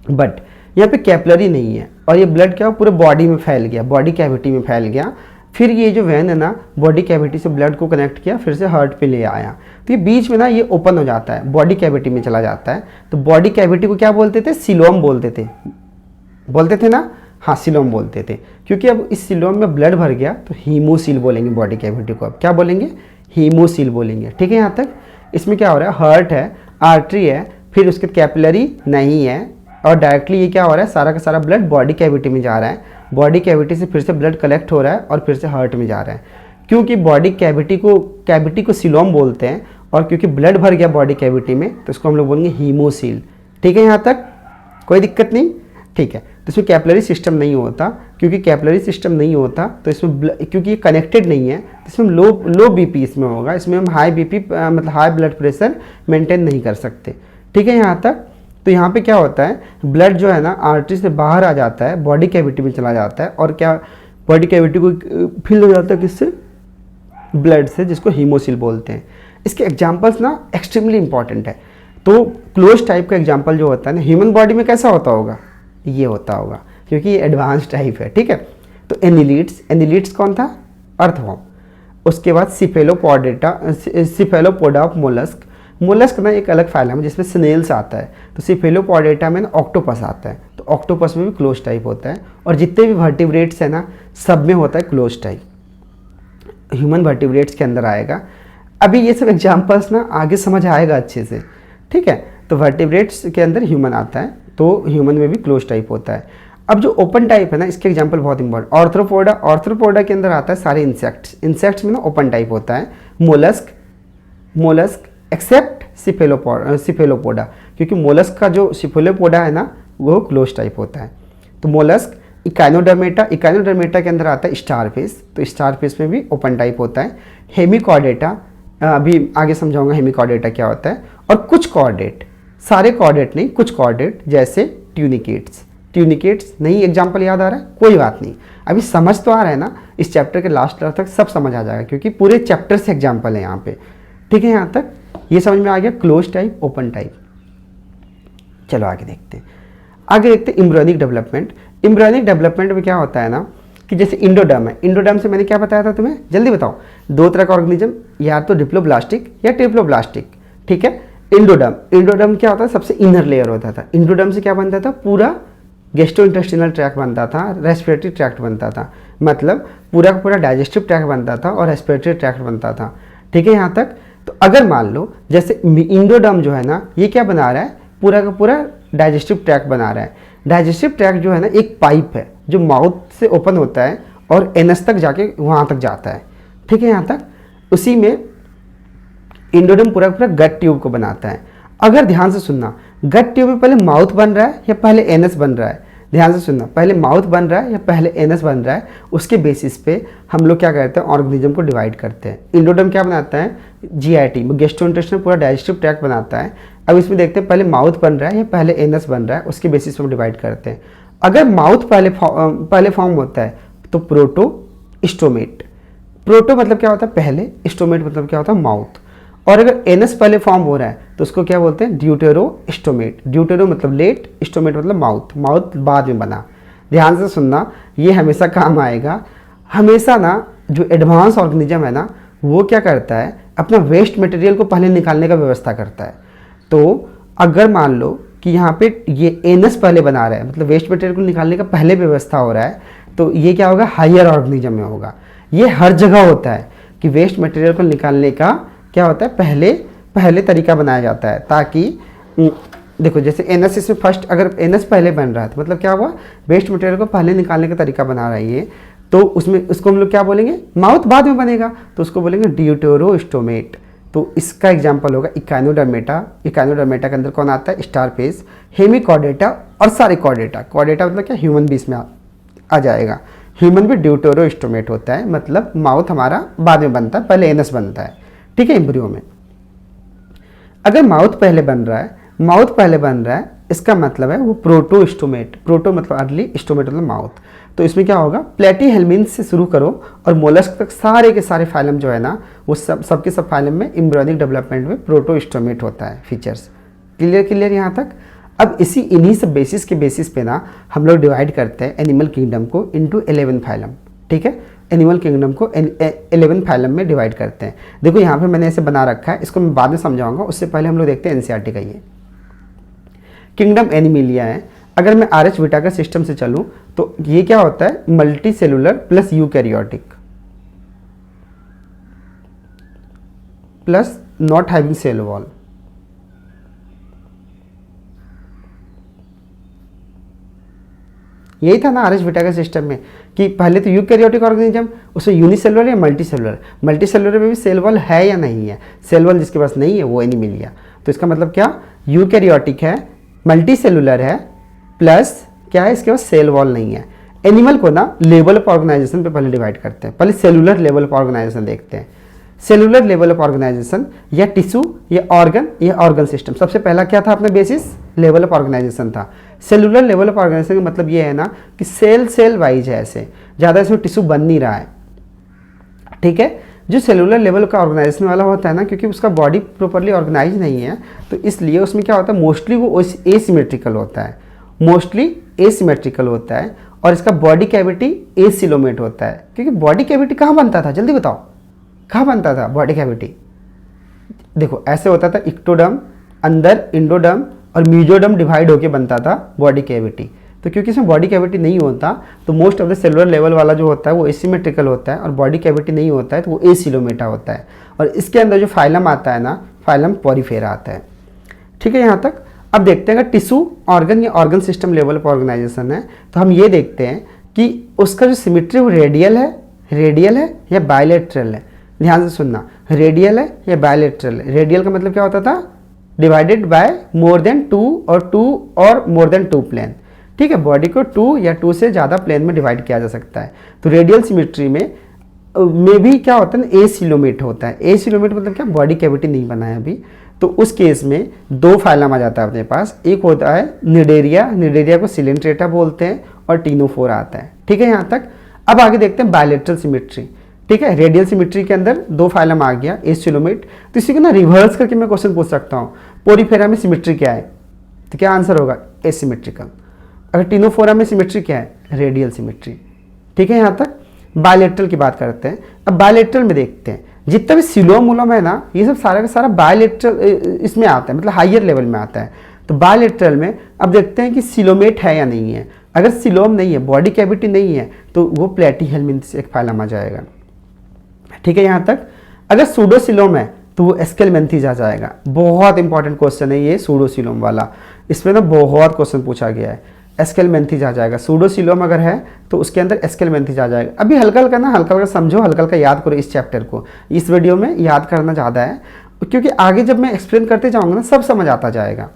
बट यहाँ पे कैपिलरी नहीं है, और ये ब्लड क्या हो पूरे बॉडी में फैल गया, बॉडी कैविटी में फैल गया। फिर ये जो वेन है ना, बॉडी कैविटी से ब्लड को कनेक्ट किया, फिर से हार्ट पे ले आया, तो ये बीच में ना ये ओपन हो जाता है, बॉडी कैविटी में चला जाता है। तो बॉडी कैविटी को क्या बोलते थे, सिलोम बोलते थे ना, हाँ सिलोम बोलते थे, क्योंकि अब इस सिलोम में ब्लड भर गया तो हीमोसील बोलेंगे बॉडी कैविटी को। अब क्या बोलेंगे, हीमोसील बोलेंगे, ठीक है। यहाँ तक इसमें क्या हो रहा है, हार्ट है, आर्टरी है, फिर उसके कैपिलरी नहीं है, और डायरेक्टली ये क्या हो रहा है, सारा का सारा ब्लड बॉडी कैविटी में जा रहा है, बॉडी कैविटी से फिर से ब्लड कलेक्ट हो रहा है और फिर से हार्ट में जा रहा है। क्योंकि बॉडी कैविटी को सिलोम बोलते हैं, और क्योंकि ब्लड भर गया बॉडी कैविटी में तो इसको हम लोग बोलेंगे हीमोसील, ठीक है। यहाँ तक कोई दिक्कत नहीं, ठीक है। तो इसमें कैपिलरी सिस्टम नहीं होता, क्योंकि कैपिलरी सिस्टम नहीं होता तो इसमें क्योंकि ये कनेक्टेड नहीं है, तो इसमें लो बीपी इसमें होगा, इसमें हम हाई बीपी मतलब हाई ब्लड प्रेशर मेंटेन नहीं कर सकते, ठीक है। यहाँ तक तो यहाँ पे क्या होता है, ब्लड जो है ना आर्टरी से बाहर आ जाता है, बॉडी कैविटी में चला जाता है, और क्या बॉडी कैविटी को फिल हो जाता है किससे, ब्लड से, जिसको हीमोसील बोलते हैं। इसके एग्जांपल्स ना एक्सट्रीमली इंपॉर्टेंट है। तो क्लोज टाइप का एग्जांपल जो होता है ना, ह्यूमन बॉडी में कैसा होता होगा, ये होता होगा, क्योंकि ये एडवांस टाइप है, ठीक है। तो एनिलिड्स कौन था, अर्थवॉर्म। उसके बाद सिफेलोपोडा ऑफ मोलस्क। मोलस्क ना एक अलग फाइलम है जिसमें स्नेल्स आता है, तो सिफेलोपोडेटा में ना ऑक्टोपस आता है, तो ऑक्टोपस में भी क्लोज टाइप होता है। और जितने भी वर्टिब्रेट्स हैं ना, सब में होता है क्लोज टाइप, ह्यूमन वर्टिब्रेट्स के अंदर आएगा। अभी ये सब एग्जांपल्स ना आगे समझ आएगा अच्छे से, ठीक है। तो वर्टिब्रेट्स के अंदर ह्यूमन आता है, तो ह्यूमन में भी क्लोज टाइप होता है। अब जो ओपन टाइप है ना, इसके एग्जांपल बहुत इंपॉर्टेंट, ऑर्थ्रोपोडा के अंदर आता है सारे इंसेक्ट्स में ना ओपन टाइप होता है। मोलस्क एक्सेप्ट सिफेलोपोडा, क्योंकि मोलस्क का जो सिफेलोपोडा है ना वो क्लोज टाइप होता है। तो मोलस्क, इकाइनोडर्मेटा के अंदर आता है स्टारफिश, तो स्टारफिश में भी ओपन टाइप होता है। हेमिकॉर्डेटा, अभी आगे समझाऊंगा हेमिकॉर्डेटा क्या होता है। और कुछ कॉर्डेट, सारे कॉर्डेट नहीं, कुछ कॉर्डेट, जैसे ट्यूनिकेट्स नहीं एग्जाम्पल याद आ रहा है, कोई बात नहीं, अभी समझ तो आ रहा है ना, इस चैप्टर के लास्ट तक सब समझ आ जाएगा, क्योंकि पूरे चैप्टर से एग्जाम्पल है यहाँ पे, ठीक है। यहाँ तक ये समझ में आ गया, क्लोज टाइप, ओपन टाइप। चलो आगे देखते हैं। एम्ब्रियोनिक डेवलपमेंट में क्या होता है ना, कि जैसे इंडोडर्म है, इंडोडर्म से मैंने क्या बताया था तुम्हें, जल्दी बताओ, दो तरह का ऑर्गेनिज्म, या तो डिप्लोब्लास्टिक या ट्रिप्लोब्लास्टिक, ठीक है। इंडोडर्म क्या होता है, सबसे इनर लेयर होता था। इंडोडर्म से क्या बनता था, पूरा गैस्ट्रोइंटेस्टिनल ट्रैक्ट बनता था, रेस्पिरेटरी ट्रैक्ट बनता था, मतलब पूरा का पूरा डाइजेस्टिव ट्रैक्ट बनता था और रेस्पिरेटरी ट्रैक्ट बनता था, ठीक है। यहाँ तक तो अगर मान लो जैसे इंडोडर्म जो है ना, ये क्या बना रहा है, पूरा का पूरा डाइजेस्टिव ट्रैक्ट बना रहा है। डाइजेस्टिव ट्रैक्ट जो है ना एक पाइप है जो माउथ से ओपन होता है और एनस तक जाके वहाँ तक जाता है, ठीक है। यहाँ तक उसी में इंडोडर्म पूरा पूरा गट ट्यूब को बनाता है। अगर ध्यान से सुनना, गट ट्यूब में पहले माउथ बन रहा है या पहले एनस बन रहा है, ध्यान से सुनना, पहले माउथ बन रहा है या पहले एनस बन रहा है, उसके बेसिस पे हम लोग क्या करते हैं, ऑर्गेनिज्म को डिवाइड करते हैं। इंडोडर्म क्या बनाता है, जीआईटी गैस्ट्रोइंटेस्टाइनल पूरा डाइजेस्टिव ट्रैक्ट बनाता है। अब इसमें देखते हैं पहले माउथ बन रहा है या पहले एनस बन रहा है, उसके बेसिस पे हम डिवाइड करते हैं। अगर माउथ पहले फॉर्म होता है तो प्रोटोस्टोमेट, प्रोटो मतलब क्या होता है पहले, स्टोमेट मतलब क्या होता है माउथ। और अगर एनस पहले फॉर्म हो रहा है तो उसको क्या बोलते हैं, ड्यूटेरोस्टोमेट। ड्यूटेरो मतलब लेट, स्टोमेट मतलब माउथ बाद में बना। ध्यान से सुनना, ये हमेशा काम आएगा। हमेशा ना जो एडवांस ऑर्गेनिज्म है ना, वो क्या करता है, अपना वेस्ट मटेरियल को पहले निकालने का व्यवस्था करता है। तो अगर मान लो कि यहाँ पे ये एनस पहले बना रहा है, मतलब वेस्ट मटेरियल को निकालने का पहले व्यवस्था हो रहा है, तो ये क्या होगा, हायर ऑर्गेनिज्म में होगा। ये हर जगह होता है कि वेस्ट मटेरियल को निकालने का क्या होता है, पहले तरीका बनाया जाता है, ताकि देखो जैसे एनएस इसमें फर्स्ट, अगर एनएस पहले बन रहा है तो मतलब क्या हुआ, वेस्ट मटेरियल को पहले निकालने का तरीका बना रहा है ये, तो उसमें उसको हम लोग क्या बोलेंगे, माउथ बाद में बनेगा तो उसको बोलेंगे ड्यूटेरोस्टोमेट। तो इसका एग्जांपल होगा इकाइनोडर्मेटा। इकाइनोडर्मेटा के अंदर कौन आता है, स्टारफेस, हेमिकॉर्डेटा और सारिकॉर्डेटा। कॉर्डेटा मतलब क्या, ह्यूमन भी इसमें आ जाएगा। ह्यूमन भी ड्यूटेरोस्टोमेट होता है, मतलब माउथ हमारा बाद में बनता है, पहले एनस बनता है, ठीक है, एम्ब्रियो में। अगर माउथ पहले बन रहा है, इसका मतलब है वो प्रोटोस्टोमेट। प्रोटो मतलब अर्ली, स्टोमेट मतलब माउथ। तो इसमें क्या होगा, प्लेटीहेल्मिन्थ से शुरू करो और मोलस्क तक सारे के सारे फाइलम जो है ना, वो सबके सब फाइलम में एम्ब्रियोनिक डेवलपमेंट में प्रोटोस्टोमेट होता है फीचर्स। क्लियर यहाँ तक। अब इन्हीं सब बेसिस पे ना हम लोग डिवाइड करते हैं एनिमल किंगडम को इनटू 11 फाइलम, ठीक है। एनिमल किंगडम को 11 फाइलम में डिवाइड करते हैं। देखो यहाँ पे मैंने ऐसे बना रखा है, इसको मैं बाद में समझाऊंगा, उससे पहले हम लोग देखते हैं एनसीईआरटी का। ये किंगडम एनिमिलिया है। अगर मैं आर एच विटाकर सिस्टम से चलूं तो ये क्या होता है, multi cellular plus eukaryotic plus not having cell wall. यही था ना आर एच विटाकर सिस्टम में, कि पहले तो यूकैरियोटिक ऑर्गेनिज्म, उसमें यूनिसेलुलर या मल्टी सेलुलर। मल्टी सेलुलर में भी सेल वॉल है या नहीं है, सेल वॉल जिसके पास नहीं है वो एनिमिलिया। तो इसका मतलब क्या, यूकैरियोटिक है, मल्टी सेलुलर है, प्लस क्या है, इसके पास सेल वॉल नहीं है। एनिमल को ना लेवल ऑफ ऑर्गेनाइजेशन पे पहले डिवाइड करते हैं। पहले सेलुलर लेवल ऑफ ऑर्गेनाइजेशन देखते हैं। सेलुलर लेवल ऑफ ऑर्गेनाइजेशन या टिश्यू या ऑर्गन सिस्टम। सबसे पहला क्या था अपना बेसिस, लेवल ऑफ ऑर्गेनाइजेशन था। सेलुलर लेवल ऑफ ऑर्गेनाइजेशन का मतलब ये है ना कि सेल वाइज है, ऐसे ज़्यादा इसमें टिश्यू बन नहीं रहा है, ठीक है। जो सेलुलर लेवल का ऑर्गेनाइजेशन वाला होता है ना, क्योंकि उसका बॉडी प्रॉपर्ली ऑर्गेनाइज नहीं है, तो इसलिए उसमें क्या होता है, मोस्टली वो एसिमेट्रिकल होता है, और इसका बॉडी कैविटी एसिलोमेट होता है। क्योंकि बॉडी कैविटी कहाँ बनता था, जल्दी बताओ, कहाँ बनता था बॉडी कैविटी? देखो ऐसे होता था, इक्टोडर्म, अंदर इंडोडर्म और मीजोडर्म डिवाइड होके बनता था बॉडी कैविटी। तो क्योंकि इसमें बॉडी कैविटी नहीं होता, तो most of the cellular level वाला जो होता है वो एसिमेट्रिकल होता है, और बॉडी कैविटी नहीं होता है तो वो एसिलोमेटा होता है। और इसके अंदर जो फाइलम आता है ना, फाइलम पॉरीफेरा आता है, ठीक है यहाँ तक। अब देखते हैं अगर टिश्यू ऑर्गन या organ system level of organisation है, तो हम ये देखते हैं कि उसका जो सिमेट्री वो रेडियल है या बायलेटरल है। ध्यान से सुनना, रेडियल है या बायलेटरल है। रेडियल का मतलब क्या होता था, divided by more than two और मोर देन टू प्लेन, ठीक है। बॉडी को 2 या 2 से ज़्यादा प्लेन में डिवाइड किया जा सकता है। तो रेडियल सिमेट्री में भी क्या होता है ना, एसिलोमेट होता है। एसिलोमेट मतलब क्या, बॉडी कैविटी नहीं बना है अभी। तो उस केस में 2 फाइलम आ जाता है अपने पास। एक होता है निडेरिया को सिलेंट्रेटा बोलते हैं, और टीनोफोरा आता है, ठीक है यहाँ तक। अब आगे देखते हैं बायलेटरल सिमेट्री, ठीक है। रेडियल सिमेट्री के अंदर 2 फाइलम आ गया, एसिलोमेट। तो इसी को ना रिवर्स करके मैं क्वेश्चन पूछ सकता हूँ, पोरीफेरा में सिमेट्री क्या है, तो क्या आंसर होगा, एसिमेट्रिकल। अगर टीनोफोरा में सिमेट्री क्या है, रेडियल सिमेट्री, ठीक है यहाँ तक। बायलेटरल की बात करते हैं। अब बायलेटरल में देखते हैं, जितना भी सिलोम उलोम है ना, ये सब सारा का सारा बायलेटरल इसमें आता है, मतलब हायर लेवल में आता है। तो बायलेटरल में अब देखते हैं कि सिलोमेट है या नहीं है। अगर सिलोम नहीं है, बॉडी कैविटी नहीं है, तो वो प्लेटीहेल्मिन्थ से एक फाइलम आ जाएगा, ठीक है यहाँ तक। अगर सूडोसिलोम है तो वो एस्केलमेंथिस आ जाएगा। बहुत इंपॉर्टेंट क्वेश्चन है ये सूडोसिलोम वाला, इसमें ना बहुत क्वेश्चन पूछा गया है। एस्केलमेंथिस आ जाएगा, सूडोसिलोम अगर है तो उसके अंदर एस्केलमेंथिस आ जाएगा। अभी हल्का हल्का समझो, हल्का हल्का याद करो इस चैप्टर को। इस वीडियो में याद करना ज़्यादा है, क्योंकि आगे जब मैं एक्सप्लेन करते जाऊँगा ना, सब समझ आता जाएगा,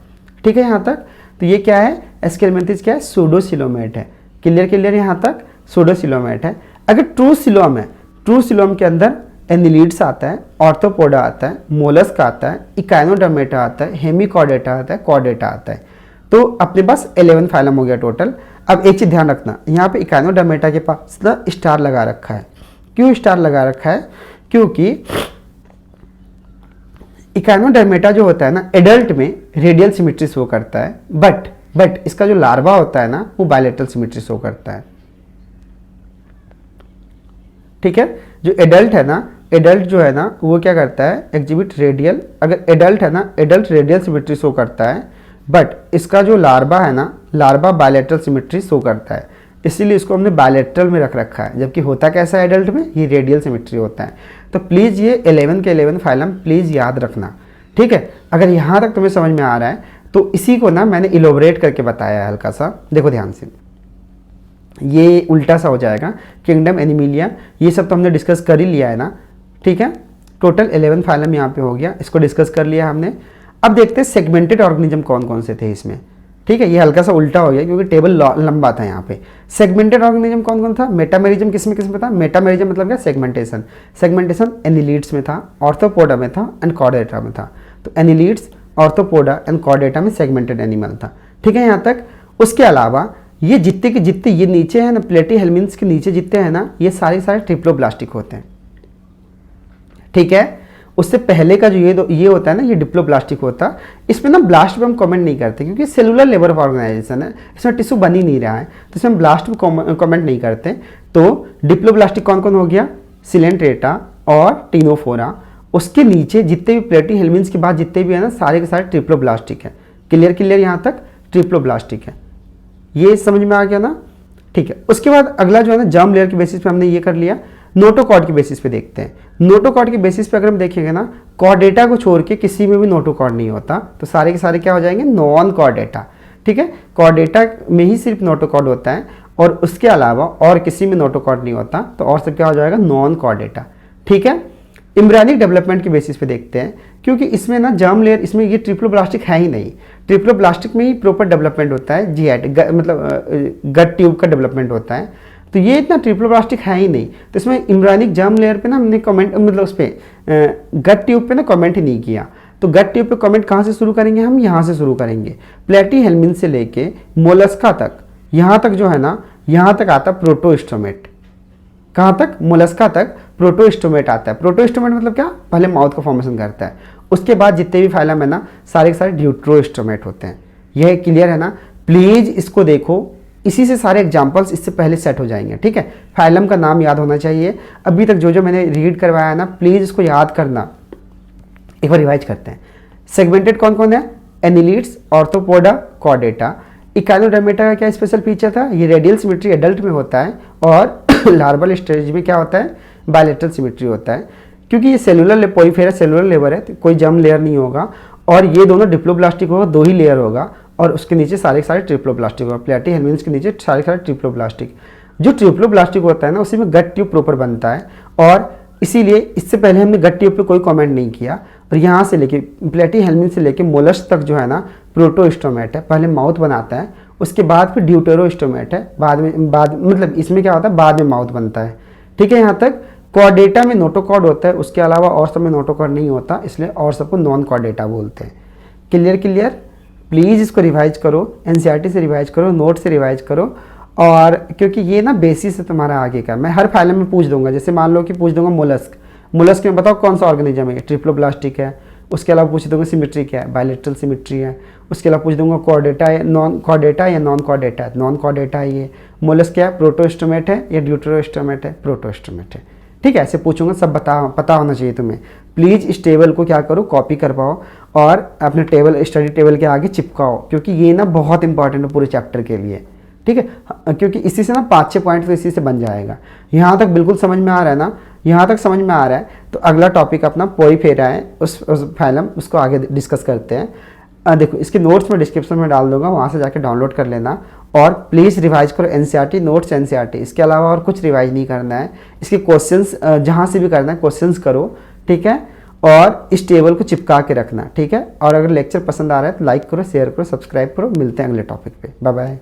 ठीक है यहाँ तक। तो ये क्या है, एस्केलमेंथिस क्या है, सूडोसिलोमेट है। क्लियर यहाँ तक, सूडोसिलोमेट है। अगर ट्रू सिलोम है, ट्रू सिलोम के अंदर एनिलीड्स आता है, ऑर्थोपोडा आता है, मोलस्क आता है, इकाइनोडर्मेटा आता है, हेमिकॉर्डेटा आता है, कॉर्डेटा आता है। तो अपने पास 11 फाइलम हो गया टोटल। अब एक चीज़ ध्यान रखना, यहाँ पे इकाइनोडर्मेटा के पास ना स्टार लगा रखा है। क्यों स्टार लगा रखा है, क्योंकि इकाइनोडर्मेटा जो होता है ना, एडल्ट में रेडियल सिमेट्री शो करता है, बट इसका जो लार्वा होता है ना, वो बायलेटरल सिमेट्री शो करता है, ठीक है। जो एडल्ट है ना, एडल्ट जो है ना, वो क्या करता है, एग्जिबिट रेडियल। अगर एडल्ट है ना, एडल्ट रेडियल सिमेट्री शो करता है, बट इसका जो लार्वा है ना, लार्वा बायलैटरल सिमेट्री शो करता है, इसीलिए इसको हमने बायलैटरल में रख रखा है, जबकि होता कैसा है एडल्ट में, ये रेडियल सिमेट्री होता है। तो प्लीज़ ये 11 के 11 फाइलम प्लीज़ याद रखना, ठीक है। अगर यहाँ तक तुम्हें समझ में आ रहा है तो इसी को ना मैंने इलोबरेट करके बताया है हल्का सा, देखो ध्यान से, ये उल्टा सा हो जाएगा। किंगडम एनिमिलिया ये सब तो हमने डिस्कस कर ही लिया है ना, ठीक है। टोटल 11 फाइलम यहाँ पे हो गया, इसको डिस्कस कर लिया हमने। अब देखते हैं सेगमेंटेड ऑर्गेनिज्म कौन कौन से थे इसमें, ठीक है। ये हल्का सा उल्टा हो गया क्योंकि टेबल लंबा था यहाँ पे। सेगमेंटेड ऑर्गेनिज्म कौन कौन था, मेटामेरिज्म किस में था, मेटामेरिज्म मतलब क्या, सेगमेंटेशन। सेगमेंटेशन एनिलीड्स में था, ऑर्थोपोडा में था एंड कॉर्डेटा में था। तो एनिलीड्स, ऑर्थोपोडा एंड कॉर्डेटा में सेगमेंटेड एनिमल था, ठीक है यहाँ तक। उसके अलावा ये जितने के जितने ये नीचे है ना, प्लेटीहेल्मिन्थ्स के नीचे जितने हैं ना, ये सारे ट्रिप्लोब्लास्टिक होते हैं, ठीक है। उससे पहले का जो ये होता है ना, ये डिप्लोब्लास्टिक होता है। इसमें ना ब्लास्ट पे हम कमेंट नहीं करते क्योंकि सेलुलर लेवल ऑफ ऑर्गेनाइजेशन है, इसमें टिश्यू बन ही नहीं रहा है, तो इसमें ब्लास्ट पे कमेंट नहीं करते। तो डिप्लोब्लास्टिक कौन कौन हो गया, सिलेंट्रेटा और टीनोफोरा। उसके नीचे जितने भी प्लेटीहेल्मिन्थ्स के बाद जितने भी है ना, सारे के सारे ट्रिप्लोब्लास्टिक है। क्लियर यहाँ तक ट्रिप्लोब्लास्टिक है, ये समझ में आ गया ना, ठीक है। उसके बाद अगला जो है ना, जर्म लेयर के बेसिस पे हमने ये कर लिया। नोटोकॉर्ड के बेसिस पे देखते हैं। नोटोकॉर्ड के बेसिस पे अगर हम देखेंगे ना, कॉर्डेटा को छोड़ के किसी में भी नोटोकॉर्ड नहीं होता, तो सारे के सारे क्या हो जाएंगे, नॉन कॉर्डेटा, ठीक है। कॉर्डेटा में ही सिर्फ नोटोकॉर्ड होता है और उसके अलावा और किसी में नोटोकॉर्ड नहीं होता, तो और सब क्या हो जाएगा, नॉन कॉर्डेटा, ठीक है। इम्ब्रायनिक डेवलपमेंट के बेसिस पे देखते हैं, क्योंकि इसमें ना जर्म लेयर, इसमें ये ट्रिप्लोब्लास्टिक है ही नहीं। ट्रिप्लोब्लास्टिक में ही प्रॉपर डेवलपमेंट होता है, मतलब गट ट्यूब का डेवलपमेंट होता है, तो ये इतना ट्रिप्लोब्लास्टिक है ही नहीं। तो इसमें इम्ब्रायनिक जर्म लेयर पे ना हमने कमेंट, मतलब उस पर गट ट्यूब पे ना कमेंट ही नहीं किया। तो गट ट्यूब पे कमेंट कहाँ से शुरू करेंगे, हम यहाँ से शुरू करेंगे। प्लेटीहेल्मिन्थ से लेके मोलस्का तक, यहाँ तक जो है ना, यहाँ तक आता है प्रोटोस्टोमेट। कहाँ तक, मोलस्का तक प्रोटोस्टोमेट आता है। प्रोटोस्टोमेट मतलब क्या, पहले माउथ का फॉर्मेशन करता है, उसके बाद जितने भी फाइलम है ना, सारे के सारे ड्यूट्रोस्टोमेट होते हैं। यह क्लियर है ना, प्लीज इसको देखो, इसी से सारे एग्जांपल्स इससे पहले सेट हो जाएंगे, ठीक है। फाइलम का नाम याद होना चाहिए। अभी तक जो जो मैंने रीड करवाया है ना, प्लीज इसको याद करना। एक बार रिवाइज करते हैं। सेगमेंटेड कौन कौन है, एनिलीड्स, ऑर्थोपोडा, कॉर्डेटा। इकाइनोडर्मेटा का क्या स्पेशल फीचर था, ये रेडियल सिमेट्री एडल्ट में होता है और लार्वल स्टेज में क्या होता है, बायलैटरल सिमेट्री होता है। क्योंकि ये सेलुलर पॉलीफेरा सेलुलर लेवर है, तो कोई जर्म लेयर नहीं होगा, और ये दोनों डिप्लोब्लास्टिक होगा, दो ही लेयर होगा, और उसके नीचे सारे सारे ट्रिप्लोब्लास्टिक होगा। प्लेटीहेल्मिन्थ्स के नीचे सारे सारे ट्रिप्लोब्लास्टिक। जो ट्रिप्लोब्लास्टिक होता है ना, उसी में गट ट्यूब प्रॉपर बनता है, और इसीलिए इससे पहले हमने गट ट्यूब पे कोई कमेंट नहीं किया। और यहाँ से लेके प्लेटीहेल्मिन्थ से लेके मोलस्क तक जो है ना, प्रोटोस्टोमेट है, पहले माउथ बनाता है, उसके बाद फिर ड्यूटेरोस्टोमेट है, बाद मतलब इसमें क्या होता है, बाद में माउथ बनता है, ठीक है। यहाँ तक कॉर्डेटा में नोटोकॉर्ड होता है, उसके अलावा और सब में नोटोकॉर्ड नहीं होता, इसलिए और सबको नॉन कॉर्डेटा बोलते हैं। क्लियर, प्लीज़ इसको रिवाइज करो, एनसीईआरटी से रिवाइज करो, नोट से रिवाइज करो, और क्योंकि ये ना बेसिस है तुम्हारा आगे का। मैं हर फाइलम में पूछ दूंगा, जैसे मान लो कि पूछ दूंगा मोलस्क में बताओ कौन सा ऑर्गेनिज्म है, ट्रिप्लोब्लास्टिक है। उसके अलावा पूछ दूंगा सिमेट्री क्या है, बायलैटरल सिमेट्री है। उसके अलावा पूछ दूंगा कॉर्डेटा है, नॉन कॉर्डेटा या नॉन कॉर्डेटा है, नॉन कॉर्डेटा है ये। मोलस्क क्या है, प्रोटोस्टोमेट है या ड्यूटेरोस्टोमेट है, प्रोटोस्टोमेट है, ठीक है। ऐसे पूछूंगा, सब पता होना चाहिए तुम्हें। प्लीज़ इस टेबल को क्या करो, कॉपी करवाओ और अपने स्टडी टेबल के आगे चिपकाओ, क्योंकि ये ना बहुत इंपॉर्टेंट है पूरे चैप्टर के लिए, ठीक है। क्योंकि इसी से ना 5-6 पॉइंट तो इसी से बन जाएगा। यहाँ तक बिल्कुल समझ में आ रहा है ना, यहाँ तक समझ में आ रहा है, तो अगला टॉपिक अपना पोरीफेरा है, उस फाइलम, उसको आगे डिस्कस करते हैं। देखो इसके नोट्स में डिस्क्रिप्शन में डाल दूंगा, वहाँ से जाके डाउनलोड कर लेना, और प्लीज़ रिवाइज करो एनसीईआरटी नोट्स, एनसीईआरटी। इसके अलावा और कुछ रिवाइज नहीं करना है। इसके क्वेश्चंस जहाँ से भी करना है क्वेश्चंस करो, ठीक है, और इस टेबल को चिपका के रखना, ठीक है। और अगर लेक्चर पसंद आ रहा है तो लाइक करो, शेयर करो, सब्सक्राइब करो। मिलते हैं अगले टॉपिक पे, बाय बाय।